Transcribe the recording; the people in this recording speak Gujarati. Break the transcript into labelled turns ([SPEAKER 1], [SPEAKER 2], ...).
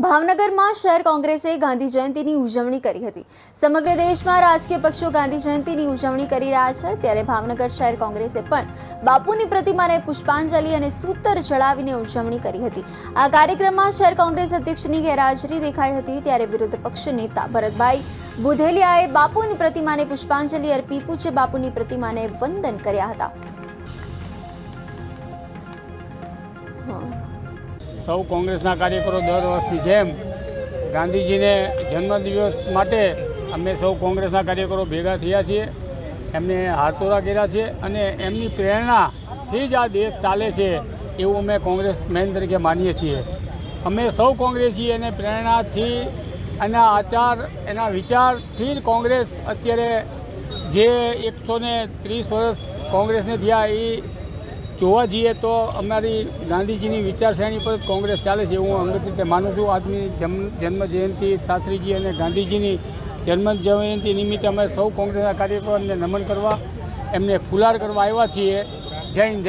[SPEAKER 1] ભાવનગરમાં શહેર કોંગ્રેસે ગાંધી જયંતિની ઉજવણી કરી હતી। સમગ્ર દેશમાં રાજકીય પક્ષો ગાંધી જયંતિની ઉજવણી કરી રહ્યા છે, ત્યારે ભાવનગર શહેર કોંગ્રેસે પણ બાપુની પ્રતિમાને પુષ્પાંજલિ અને સૂતર ચડાવીને ઉજવણી કરી હતી। આ કાર્યક્રમમાં શહેર કોંગ્રેસ અધ્યક્ષની ગેરહાજરી દેખાઈ હતી, ત્યારે વિરોધ પક્ષ નેતા ભરતભાઈ બુધેલિયાએ બાપુની પ્રતિમાને પુષ્પાંજલિ અર્પી પૂજ્ય બાપુની પ્રતિમાને વંદન કર્યા હતા।
[SPEAKER 2] સૌ કોંગ્રેસના કાર્યકરો દર વર્ષની જેમ ગાંધીજીને જન્મદિવસ માટે અમે સૌ કોંગ્રેસના કાર્યકરો ભેગા થયા છીએ, એમને હારતોરા કર્યા છે અને એમની પ્રેરણાથી જ આ દેશ ચાલે છે એવું અમે કોંગ્રેસ મેન તરીકે માનીએ છીએ। અમે સૌ કોંગ્રેસી એને પ્રેરણાથી, એના આચાર, એના વિચારથી જ કોંગ્રેસ અત્યારે જે 130 વર્ષ કોંગ્રેસને થયા એ જોવા જઈએ તો અમારી ગાંધીજીની વિચારસરણી પર કોંગ્રેસ ચાલે છે એવું અંગત રીતે માનું છું। આજની જન્મ જયંતિ શાસ્ત્રીજી અને ગાંધીજીની જન્મ જયંતિ નિમિત્તે અમે સૌ કોંગ્રેસના કાર્યકરોને નમન કરવા, એમને ફુલાર કરવા આવ્યા છીએ। જય હિન્દ, જય